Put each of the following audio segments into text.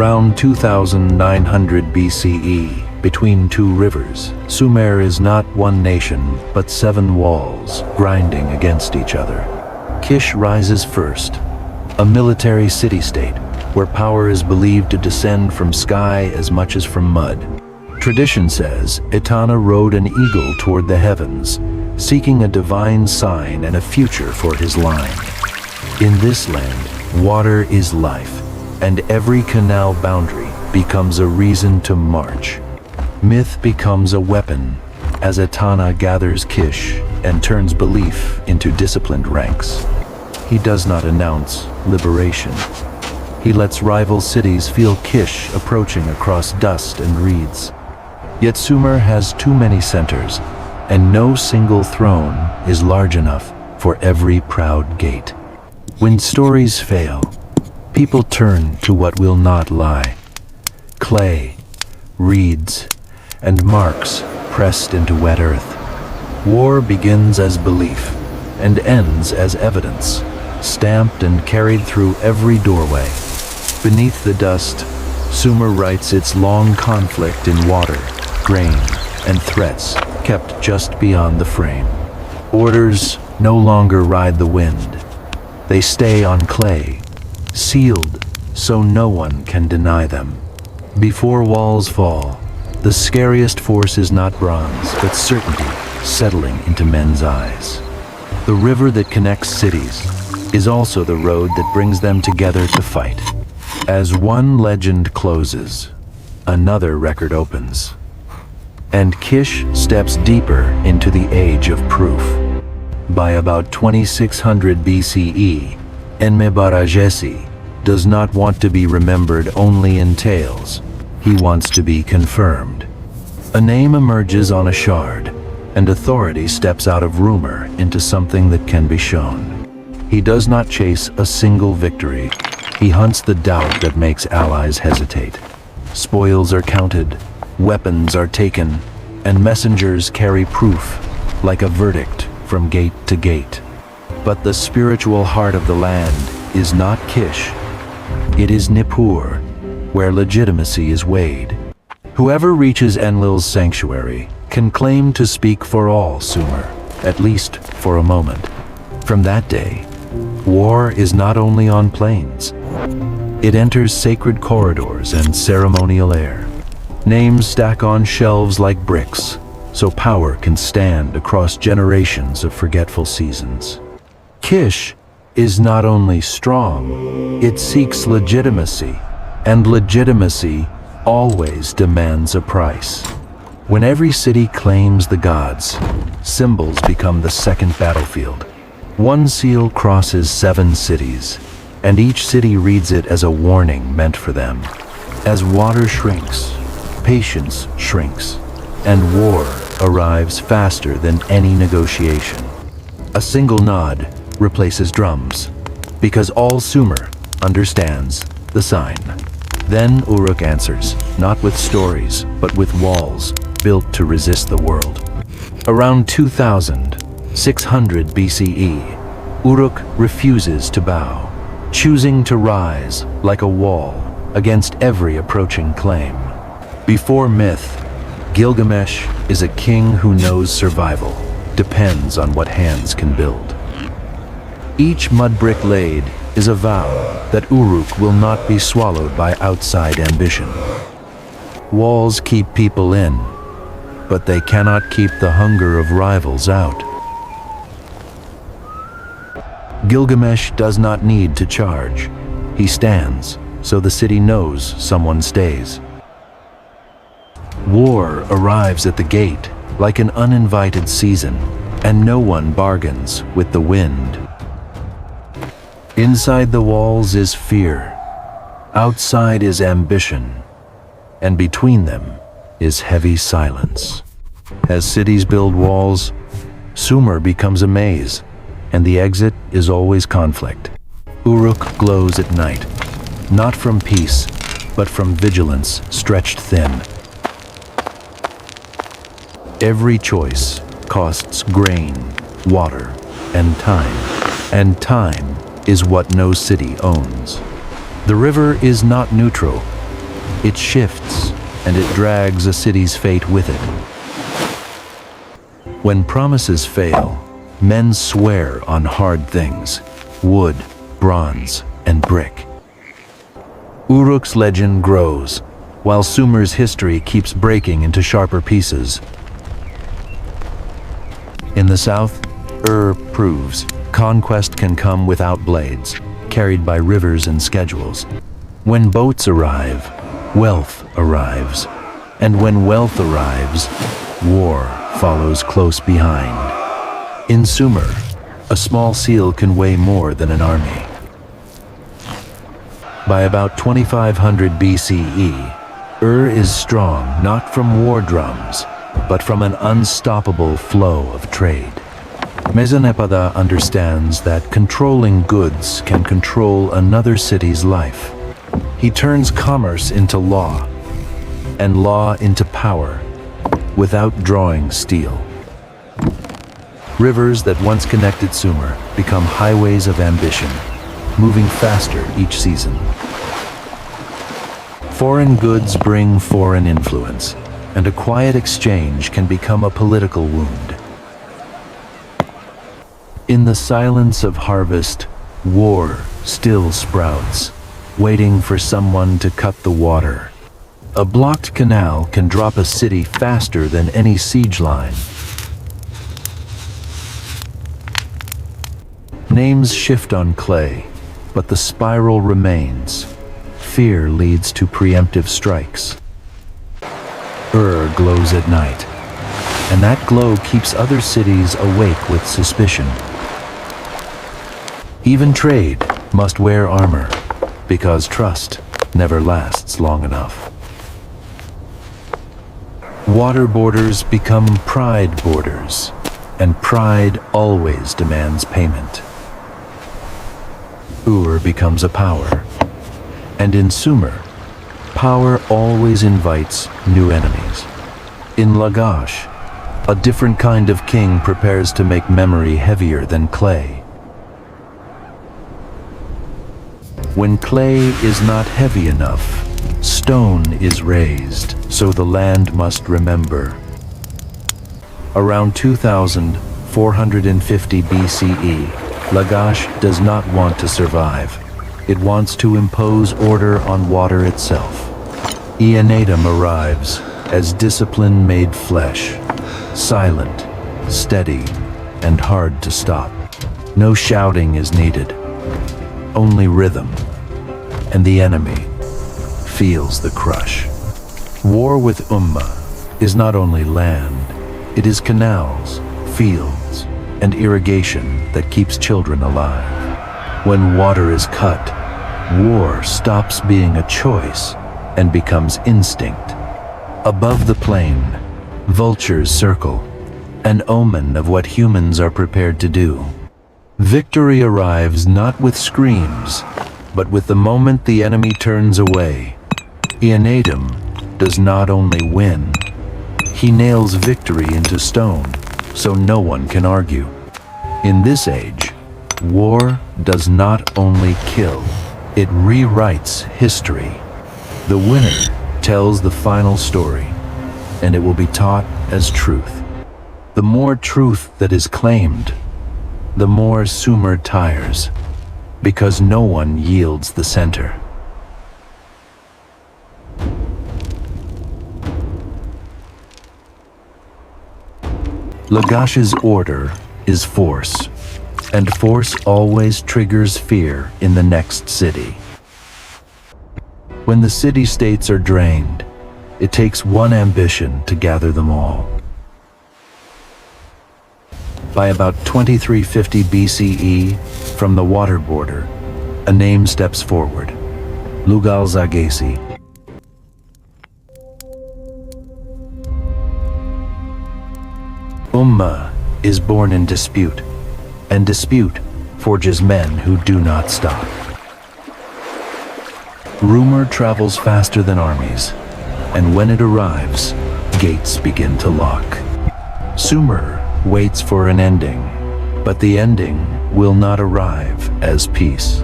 Around 2900 BCE, between two rivers, Sumer is not one nation, but 7 walls grinding against each other. Kish rises first, a military city-state where power is believed to descend from sky as much as from mud. Tradition says Etana rode an eagle toward the heavens, seeking a divine sign and a future for his line. In this land, water is life, and every canal boundary becomes a reason to march. Myth becomes a weapon as Etana gathers Kish and turns belief into disciplined ranks. He does not announce liberation. He lets rival cities feel Kish approaching across dust and reeds. Yet Sumer has too many centers, and no single throne is large enough for every proud gate. When stories fail, people turn to what will not lie. Clay, reeds, and marks pressed into wet earth. War begins as belief and ends as evidence, stamped and carried through every doorway. Beneath the dust, Sumer writes its long conflict in water, grain, and threats kept just beyond the frame. Orders no longer ride the wind. They stay on clay, sealed so no one can deny them. Before walls fall, the scariest force is not bronze, but certainty settling into men's eyes. The river that connects cities is also the road that brings them together to fight. As one legend closes, another record opens. And Kish steps deeper into the age of proof. By about 2600 BCE, Enmebaragesi does not want to be remembered only in tales. He wants to be confirmed. A name emerges on a shard, and authority steps out of rumor into something that can be shown. He does not chase a single victory. He hunts the doubt that makes allies hesitate. Spoils are counted, weapons are taken, and messengers carry proof, like a verdict from gate to gate. But the spiritual heart of the land is not Kish. It is Nippur, where legitimacy is weighed. Whoever reaches Enlil's sanctuary can claim to speak for all Sumer, at least for a moment. From that day, war is not only on plains. It enters sacred corridors and ceremonial air. Names stack on shelves like bricks, so power can stand across generations of forgetful seasons. Kish is not only strong, it seeks legitimacy, and legitimacy always demands a price. When every city claims the gods, symbols become the second battlefield. One seal crosses 7 cities, and each city reads it as a warning meant for them. As water shrinks, patience shrinks, and war arrives faster than any negotiation. A single nod replaces drums, because all Sumer understands the sign. Then Uruk answers, not with stories, but with walls built to resist the world. Around 2600 BCE, Uruk refuses to bow, choosing to rise like a wall against every approaching claim. Before myth, Gilgamesh is a king who knows survival depends on what hands can build. Each mud brick laid is a vow that Uruk will not be swallowed by outside ambition. Walls keep people in, but they cannot keep the hunger of rivals out. Gilgamesh does not need to charge. He stands, so the city knows someone stays. War arrives at the gate like an uninvited season, and no one bargains with the wind. Inside the walls is fear, outside is ambition, and between them is heavy silence. As cities build walls, Sumer becomes a maze, and the exit is always conflict. Uruk glows at night, not from peace, but from vigilance stretched thin. Every choice costs grain, water, and time is what no city owns. The river is not neutral, It shifts, and it drags a city's fate with it. When promises fail, men swear on hard things: wood, bronze, and brick. Uruk's legend grows, while Sumer's history keeps breaking into sharper pieces. In the south, proves conquest can come without blades, carried by rivers and schedules. When boats arrive, wealth arrives. And when wealth arrives, war follows close behind. In Sumer, a small seal can weigh more than an army. By about 2500 BCE, is strong not from war drums, but from an unstoppable flow of trade. Mesannepada understands that controlling goods can control another city's life. He turns commerce into law, and law into power, without drawing steel. Rivers that once connected Sumer become highways of ambition, moving faster each season. Foreign goods bring foreign influence, and a quiet exchange can become a political wound. In the silence of harvest, war still sprouts, waiting for someone to cut the water. A blocked canal can drop a city faster than any siege line. Names shift on clay, but the spiral remains. Fear leads to preemptive strikes. Glows at night, and that glow keeps other cities awake with suspicion. Even trade must wear armor, because trust never lasts long enough. Water borders become pride borders, and pride always demands payment. Becomes a power, and in Sumer, power always invites new enemies. In Lagash, a different kind of king prepares to make memory heavier than clay. When clay is not heavy enough, stone is raised, so the land must remember. Around 2450 BCE, Lagash does not want to survive. It wants to impose order on water itself. Eannatum arrives as discipline made flesh, silent, steady, and hard to stop. No shouting is needed, only rhythm, and the enemy feels the crush. War with is not only land, it is canals, fields, and irrigation that keeps children alive. When water is cut, war stops being a choice and becomes instinct. Above the plain, vultures circle, an omen of what humans are prepared to do. Victory arrives not with screams, but with the moment the enemy turns away. Eannatum does not only win, he nails victory into stone, so no one can argue. In this age, war does not only kill, it rewrites history. The winner tells the final story, and it will be taught as truth. The more truth that is claimed, the more Sumer tires, because no one yields the center. Lagash's order is force, and force always triggers fear in the next city. When the city-states are drained, it takes one ambition to gather them all. By about 2350 BCE, from the water border, a name steps forward: Lugalzagesi. Is born in dispute, and dispute forges men who do not stop. Rumor travels faster than armies, and when it arrives, gates begin to lock. Sumer waits for an ending, but the ending will not arrive as peace.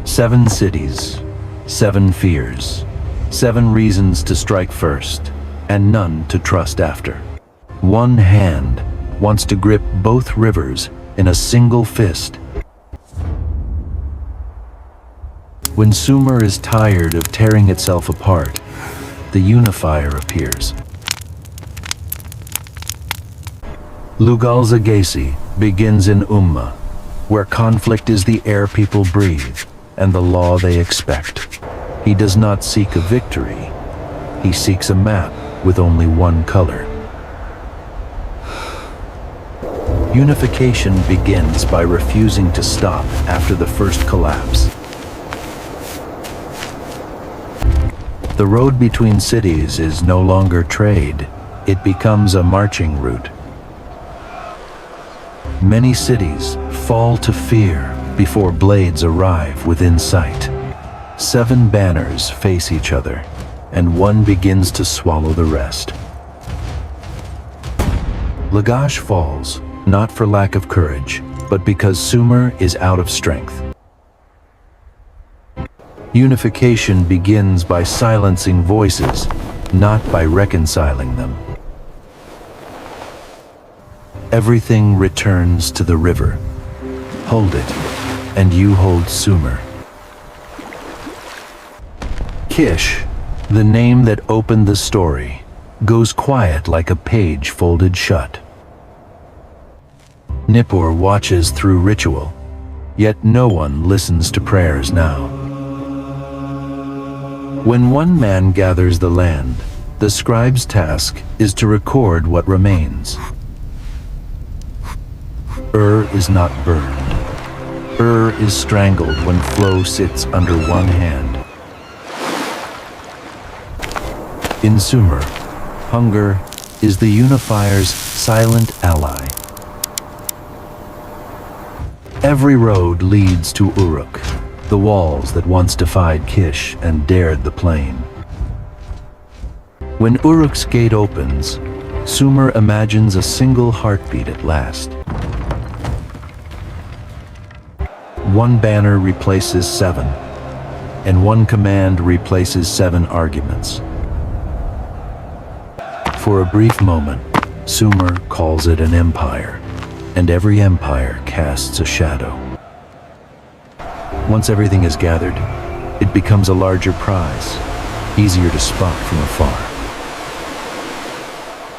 7 cities, 7 fears, 7 reasons to strike first, and none to trust after. One hand wants to grip both rivers in a single fist. When Sumer is tired of tearing itself apart, the unifier appears. Lugalzagesi begins in Umma, where conflict is the air people breathe and the law they expect. He does not seek a victory. He seeks a map with only one color. Unification begins by refusing to stop after the first collapse. The road between cities is no longer trade. It becomes a marching route. Many cities fall to fear before blades arrive within sight. 7 banners face each other, and one begins to swallow the rest. Lagash falls, not for lack of courage, but because Sumer is out of strength. Unification begins by silencing voices, not by reconciling them. Everything returns to the river. Hold it, and you hold Sumer. Kish, the name that opened the story, goes quiet like a page folded shut. Nippur watches through ritual, yet no one listens to prayers now. When one man gathers the land, the scribe's task is to record what remains. Is not burned. Is strangled when flow sits under one hand. In Sumer, hunger is the unifier's silent ally. Every road leads to Uruk, the walls that once defied Kish and dared the plain. When Uruk's gate opens, Sumer imagines a single heartbeat at last. One banner replaces 7, and one command replaces 7 arguments. For a brief moment, Sumer calls it an empire, and every empire casts a shadow. Once everything is gathered, it becomes a larger prize, easier to spot from afar.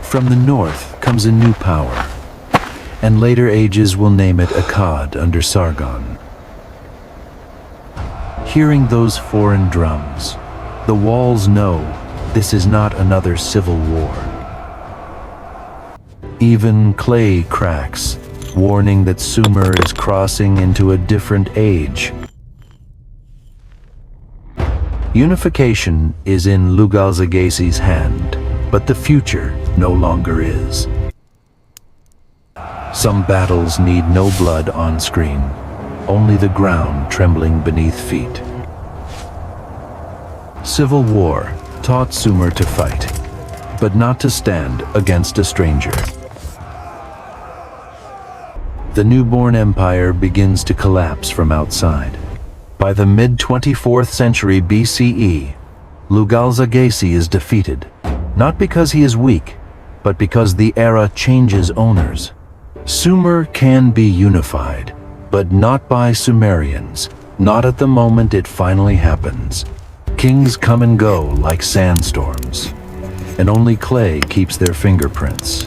From the north comes a new power, and later ages will name it Akkad under Sargon. Hearing those foreign drums, the walls know this is not another civil war. Even clay cracks, warning that Sumer is crossing into a different age. Unification is in Lugalzagesi's hand, but the future no longer is. Some battles need no blood on screen, only the ground trembling beneath feet. Civil war taught Sumer to fight, but not to stand against a stranger. The newborn empire begins to collapse from outside. By the mid-24th century BCE, Lugalzagesi is defeated, not because he is weak, but because the era changes owners. Sumer can be unified, but not by Sumerians, not at the moment it finally happens. Kings come and go like sandstorms, and only clay keeps their fingerprints.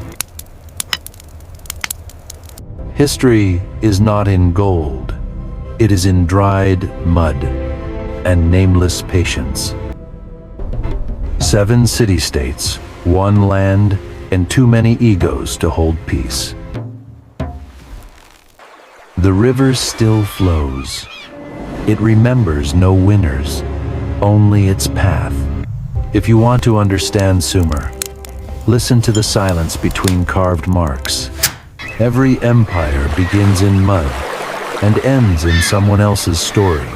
History is not in gold, it is in dried mud and nameless patience. 7 city-states, 1 land, and too many egos to hold peace. The river still flows. It remembers no winners, only its path. If you want to understand Sumer, listen to the silence between carved marks. Every empire begins in mud and ends in someone else's story.